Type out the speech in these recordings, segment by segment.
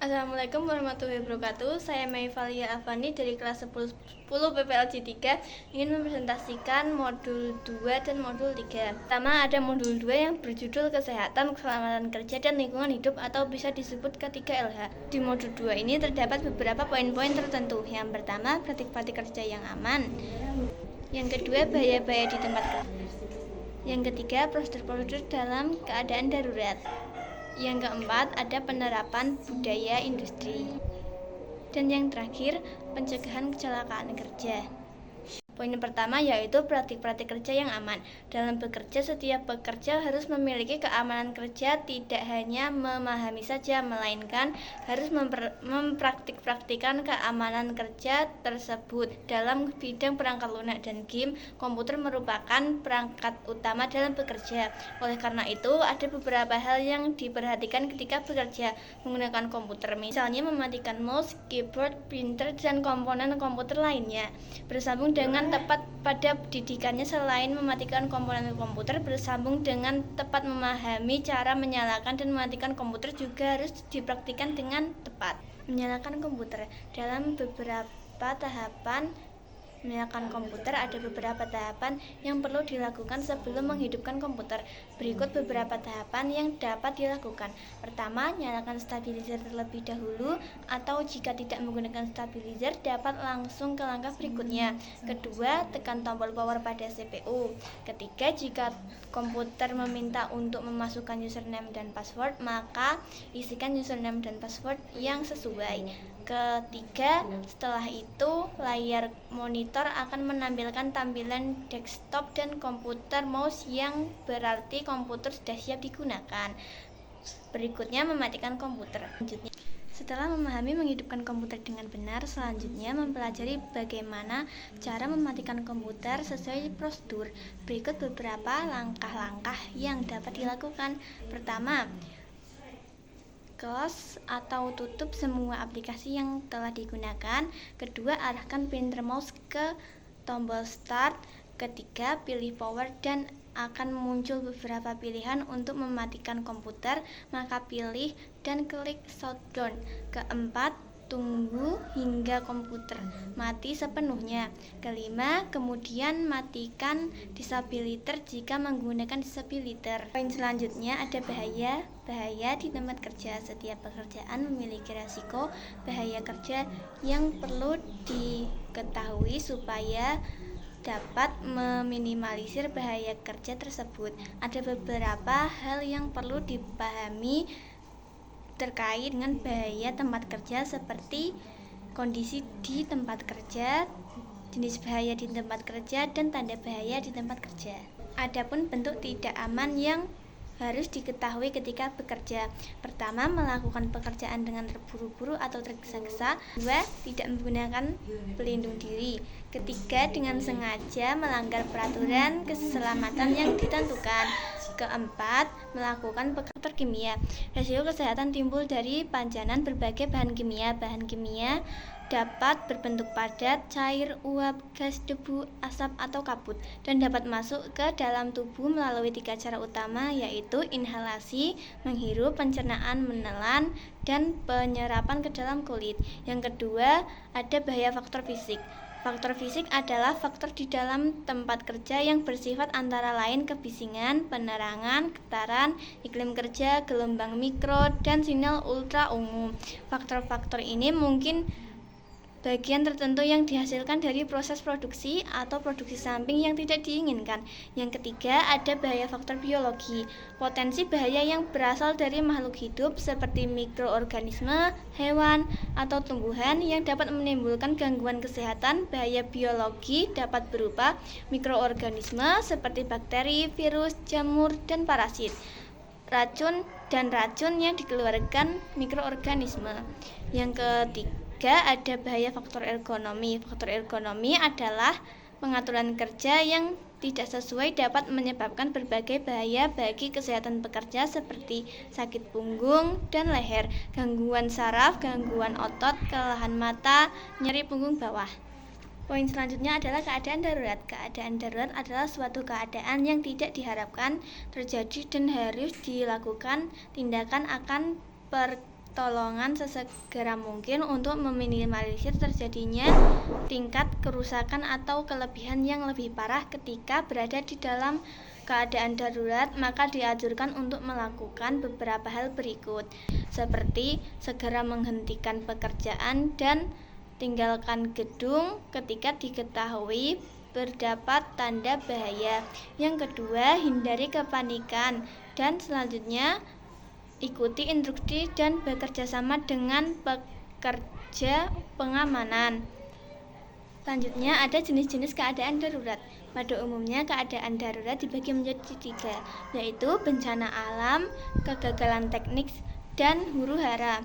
Assalamualaikum warahmatullahi wabarakatuh. Saya Maivalia Afani dari kelas 10 PPLJ 3 ingin mempresentasikan modul 2 dan modul 3. Pertama ada modul 2 yang berjudul Kesehatan, Keselamatan Kerja dan Lingkungan Hidup atau bisa disebut K3LH. Di modul 2 ini terdapat beberapa poin-poin tertentu. Yang pertama, praktik-praktik kerja yang aman. Yang kedua, bahaya-bahaya di tempat kerja. Yang ketiga, prosedur-prosedur dalam keadaan darurat. Yang keempat, ada penerapan budaya industri. Dan yang terakhir, pencegahan kecelakaan kerja. Poin yang pertama yaitu praktik-praktik kerja yang aman. Dalam bekerja, setiap pekerja harus memiliki keamanan kerja, tidak hanya memahami saja, melainkan harus mempraktik-praktikan keamanan kerja tersebut. Dalam bidang perangkat lunak dan game, komputer merupakan perangkat utama dalam bekerja. Oleh karena itu, ada beberapa hal yang diperhatikan ketika bekerja menggunakan komputer, misalnya mematikan mouse, keyboard, printer, dan komponen komputer lainnya. Bersambung dengan tepat pada didikannya, selain mematikan komponen komputer, bersambung dengan tepat memahami cara menyalakan dan mematikan komputer juga harus dipraktikkan dengan tepat. Menyalakan komputer dalam beberapa tahapan. Menyalakan komputer ada beberapa tahapan yang perlu dilakukan sebelum menghidupkan komputer. Berikut beberapa tahapan yang dapat dilakukan. Pertama, nyalakan stabilizer terlebih dahulu, atau jika tidak menggunakan stabilizer dapat langsung ke langkah berikutnya. Kedua, tekan tombol power pada CPU. Ketiga, jika komputer meminta untuk memasukkan username dan password, maka isikan username dan password yang sesuai. Ketiga, setelah itu layar monitor akan menampilkan tampilan desktop dan komputer mouse, yang berarti komputer sudah siap digunakan. Berikutnya, mematikan komputer. Setelah memahami menghidupkan komputer dengan benar, selanjutnya mempelajari bagaimana cara mematikan komputer sesuai prosedur. Berikut beberapa langkah-langkah yang dapat dilakukan. Pertama, close atau tutup semua aplikasi yang telah digunakan. Kedua, arahkan pointer mouse ke tombol start. Ketiga, pilih power dan akan muncul beberapa pilihan untuk mematikan komputer, maka pilih dan klik shutdown. Keempat, tunggu hingga komputer mati sepenuhnya. Kelima, kemudian matikan disabiliter jika menggunakan disabiliter. Poin selanjutnya ada bahaya di tempat kerja. Setiap pekerjaan memiliki risiko bahaya kerja yang perlu diketahui supaya dapat meminimalisir bahaya kerja tersebut. Ada beberapa hal yang perlu dipahami terkait dengan bahaya tempat kerja, seperti kondisi di tempat kerja, jenis bahaya di tempat kerja, dan tanda bahaya di tempat kerja. Adapun bentuk tidak aman yang harus diketahui ketika bekerja. Pertama, melakukan pekerjaan dengan terburu-buru atau tergesa-gesa. Dua, tidak menggunakan pelindung diri. Ketiga, dengan sengaja melanggar peraturan keselamatan yang ditentukan. Keempat, melakukan pekerjaan kimia. Risiko kesehatan timbul dari pancanan berbagai bahan kimia. Bahan kimia dapat berbentuk padat, cair, uap, gas, debu, asap, atau kabut, dan dapat masuk ke dalam tubuh melalui 3 cara utama, yaitu inhalasi, menghirup, pencernaan, menelan, dan penyerapan ke dalam kulit. Yang kedua, ada bahaya faktor fisik. Faktor fisik adalah faktor di dalam tempat kerja yang bersifat antara lain kebisingan, penerangan, getaran, iklim kerja, gelombang mikro, dan sinyal ultra umum. Faktor-faktor ini mungkin bagian tertentu yang dihasilkan dari proses produksi atau produksi samping yang tidak diinginkan. Yang ketiga, ada bahaya faktor biologi. Potensi bahaya yang berasal dari makhluk hidup seperti mikroorganisme, hewan, atau tumbuhan yang dapat menimbulkan gangguan kesehatan. Bahaya biologi dapat berupa mikroorganisme seperti bakteri, virus, jamur, dan parasit, racun yang dikeluarkan mikroorganisme. Yang ketiga, ada bahaya faktor ergonomi. Faktor ergonomi adalah pengaturan kerja yang tidak sesuai, dapat menyebabkan berbagai bahaya bagi kesehatan pekerja seperti sakit punggung dan leher, gangguan saraf, gangguan otot, kelelahan mata, nyeri punggung bawah. Poin selanjutnya adalah keadaan darurat. Keadaan darurat adalah suatu keadaan yang tidak diharapkan terjadi dan harus dilakukan tindakan akan pertolongan sesegera mungkin untuk meminimalisir terjadinya tingkat kerusakan atau kelebihan yang lebih parah ketika berada di dalam keadaan darurat. Maka dianjurkan untuk melakukan beberapa hal berikut, seperti segera menghentikan pekerjaan dan tinggalkan gedung ketika diketahui terdapat tanda bahaya. Yang kedua, hindari kepanikan, dan selanjutnya ikuti instruksi dan bekerja sama dengan pekerja pengamanan. Selanjutnya ada jenis-jenis keadaan darurat. Pada umumnya keadaan darurat dibagi menjadi 3, yaitu bencana alam, kegagalan teknis, dan huru-hara.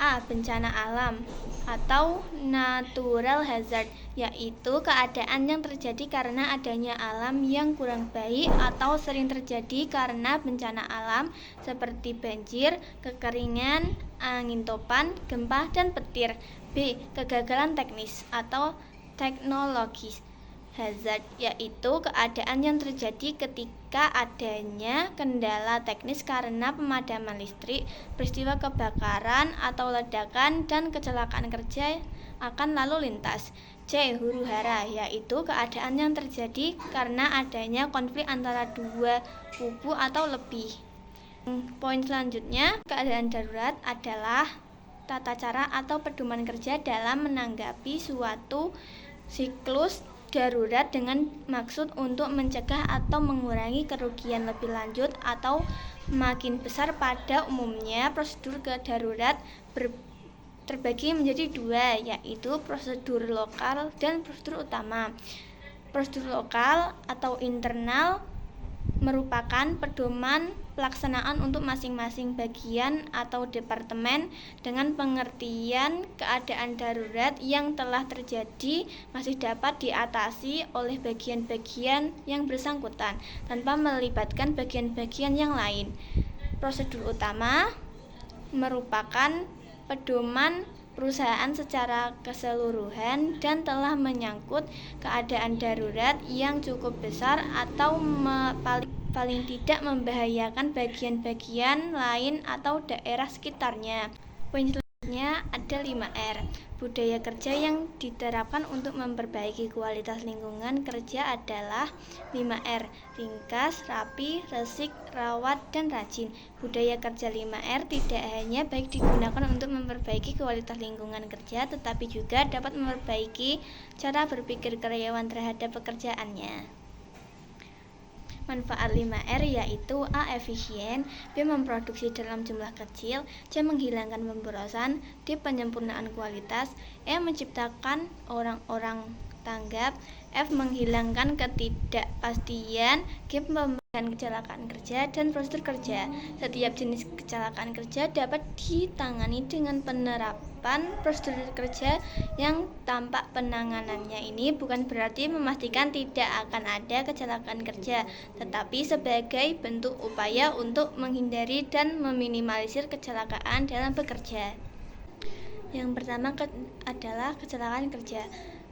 A. Bencana alam atau natural hazard, yaitu keadaan yang terjadi karena adanya alam yang kurang baik atau sering terjadi karena bencana alam seperti banjir, kekeringan, angin topan, gempa, dan petir. B. Kegagalan teknis atau teknologis hazard, yaitu keadaan yang terjadi ketika adanya kendala teknis karena pemadaman listrik, peristiwa kebakaran atau ledakan, dan kecelakaan kerja akan lalu lintas. C. Huru-hara, yaitu keadaan yang terjadi karena adanya konflik antara dua kubu atau lebih. Poin selanjutnya, keadaan darurat adalah tata cara atau pedoman kerja dalam menanggapi suatu siklus darurat dengan maksud untuk mencegah atau mengurangi kerugian lebih lanjut atau makin besar. Pada umumnya prosedur darurat terbagi menjadi 2, yaitu prosedur lokal dan prosedur utama. Prosedur lokal atau internal merupakan pedoman pelaksanaan untuk masing-masing bagian atau departemen dengan pengertian keadaan darurat yang telah terjadi masih dapat diatasi oleh bagian-bagian yang bersangkutan tanpa melibatkan bagian-bagian yang lain. Prosedur utama merupakan pedoman perusahaan secara keseluruhan dan telah menyangkut keadaan darurat yang cukup besar atau paling tidak membahayakan bagian-bagian lain atau daerah sekitarnya. Poin selanjutnya ada 5R. Budaya kerja yang diterapkan untuk memperbaiki kualitas lingkungan kerja adalah 5R. Ringkas, rapi, resik, rawat, dan rajin. Budaya kerja 5R tidak hanya baik digunakan untuk memperbaiki kualitas lingkungan kerja, tetapi juga dapat memperbaiki cara berpikir karyawan terhadap pekerjaannya. Manfaat 5R yaitu A. Efisien, B. Memproduksi dalam jumlah kecil, C. Menghilangkan pemborosan, D. Penyempurnaan kualitas, E. Menciptakan orang-orang tanggap, F. Menghilangkan ketidakpastian, G. Pemberantasan kecelakaan kerja dan prosedur kerja. Setiap jenis kecelakaan kerja dapat ditangani dengan penerapan prosedur kerja yang tampak penanganannya ini bukan berarti memastikan tidak akan ada kecelakaan kerja, tetapi sebagai bentuk upaya untuk menghindari dan meminimalisir kecelakaan dalam bekerja. Yang pertama adalah kecelakaan kerja.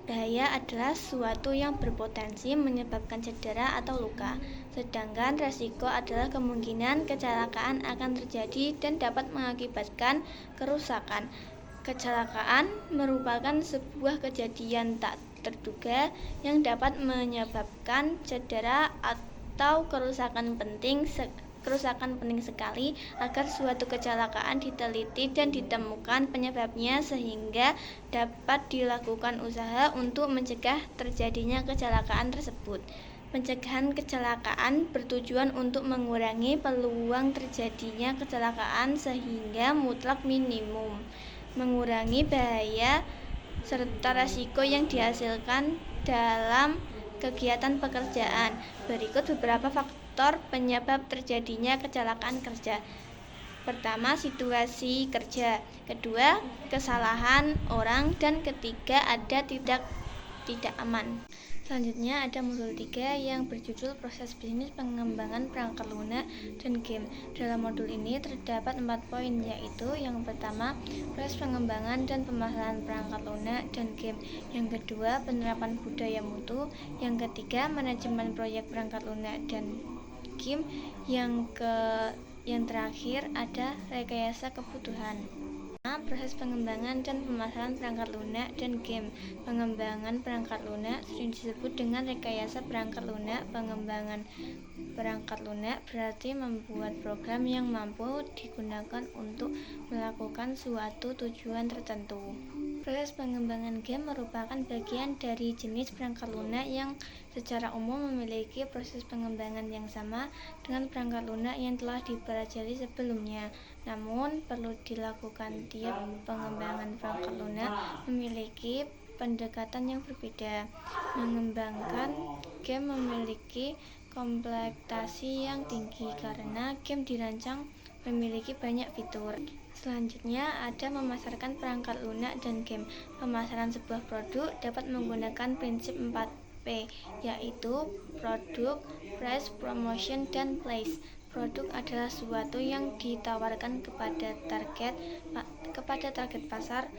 Bahaya adalah sesuatu yang berpotensi menyebabkan cedera atau luka, sedangkan resiko adalah kemungkinan kecelakaan akan terjadi dan dapat mengakibatkan kerusakan. Kecelakaan merupakan sebuah kejadian tak terduga yang dapat menyebabkan cedera atau kerusakan penting sekali agar suatu kecelakaan diteliti dan ditemukan penyebabnya sehingga dapat dilakukan usaha untuk mencegah terjadinya kecelakaan tersebut. Pencegahan kecelakaan bertujuan untuk mengurangi peluang terjadinya kecelakaan sehingga mutlak minimum, mengurangi bahaya serta risiko yang dihasilkan dalam kegiatan pekerjaan. Berikut beberapa faktor penyebab terjadinya kecelakaan kerja. Pertama, situasi kerja. Kedua, kesalahan orang. Dan ketiga, ada tidak aman. Selanjutnya ada modul 3 yang berjudul proses bisnis pengembangan perangkat lunak dan game. Dalam modul ini terdapat 4 poin, yaitu yang pertama, proses pengembangan dan pemasaran perangkat lunak dan game. Yang kedua, penerapan budaya mutu. Yang ketiga, manajemen proyek perangkat lunak dan game. Yang terakhir ada rekayasa kebutuhan. Proses pengembangan dan pemasaran perangkat lunak dan game. Pengembangan perangkat lunak sering disebut dengan rekayasa perangkat lunak. Pengembangan perangkat lunak berarti membuat program yang mampu digunakan untuk melakukan suatu tujuan tertentu. Proses pengembangan game merupakan bagian dari jenis perangkat lunak yang secara umum memiliki proses pengembangan yang sama dengan perangkat lunak yang telah dipelajari sebelumnya. Namun, perlu dilakukan tiap pengembangan perangkat lunak memiliki pendekatan yang berbeda. Mengembangkan game memiliki kompleksitas yang tinggi karena game dirancang memiliki banyak fitur. Selanjutnya ada memasarkan perangkat lunak dan game. Pemasaran sebuah produk dapat menggunakan prinsip 4P, yaitu produk, price, promotion, dan place. Produk adalah sesuatu yang ditawarkan kepada target pasar.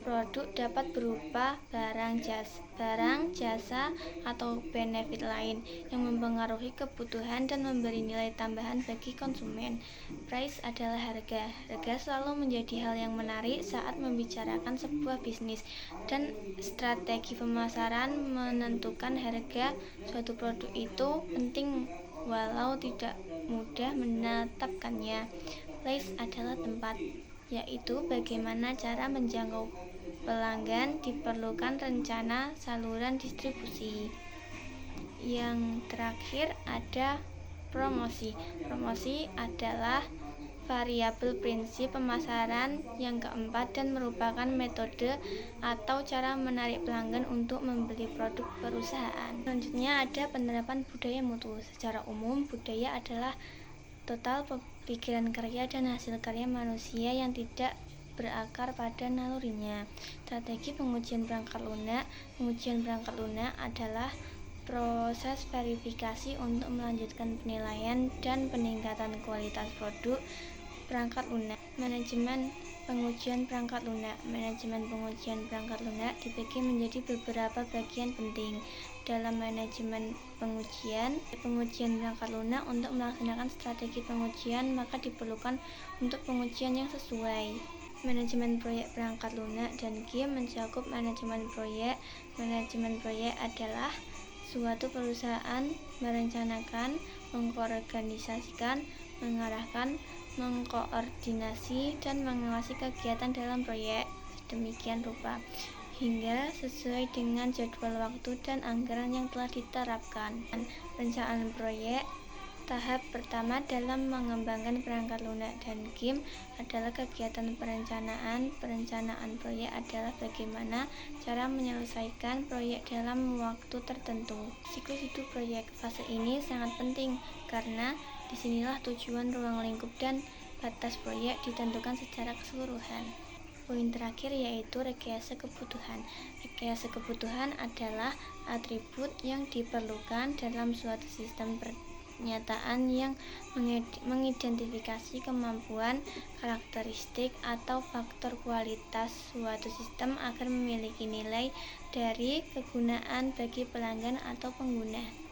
Produk dapat berupa barang, jasa, atau benefit lain yang mempengaruhi kebutuhan dan memberi nilai tambahan bagi konsumen. Price adalah harga. Harga selalu menjadi hal yang menarik saat membicarakan sebuah bisnis, dan strategi pemasaran menentukan harga suatu produk itu penting walau tidak mudah menetapkannya. Place adalah tempat, yaitu bagaimana cara menjangkau pelanggan. Diperlukan rencana saluran distribusi. Yang terakhir ada promosi. Promosi adalah variabel prinsip pemasaran yang keempat dan merupakan metode atau cara menarik pelanggan untuk membeli produk perusahaan. Selanjutnya ada penerapan budaya mutu. Secara umum, budaya adalah total pikiran karya dan hasil karya manusia yang tidak berakar pada nalurinya. Strategi pengujian perangkat lunak. Pengujian perangkat lunak adalah proses verifikasi untuk melanjutkan penilaian dan peningkatan kualitas produk perangkat lunak. Manajemen pengujian perangkat lunak. Manajemen pengujian perangkat lunak dibagi menjadi beberapa bagian penting. Dalam manajemen pengujian perangkat lunak, untuk melaksanakan strategi pengujian maka diperlukan untuk pengujian yang sesuai. Manajemen proyek perangkat lunak dan game mencakup manajemen proyek. Manajemen proyek adalah suatu perusahaan merencanakan, mengorganisasikan, mengarahkan, mengkoordinasi, dan mengawasi kegiatan dalam proyek sedemikian rupa hingga sesuai dengan jadwal waktu dan anggaran yang telah diterapkan. Perencanaan proyek. Tahap pertama dalam mengembangkan perangkat lunak dan game adalah kegiatan perencanaan. Perencanaan proyek adalah bagaimana cara menyelesaikan proyek dalam waktu tertentu. Siklus hidup proyek. Fase ini sangat penting karena disinilah tujuan, ruang lingkup, dan batas proyek ditentukan secara keseluruhan. Poin terakhir yaitu rekayasa kebutuhan. Rekayasa kebutuhan adalah atribut yang diperlukan dalam suatu sistem pernyataan yang mengidentifikasi kemampuan, karakteristik, atau faktor kualitas suatu sistem agar memiliki nilai dari kegunaan bagi pelanggan atau pengguna.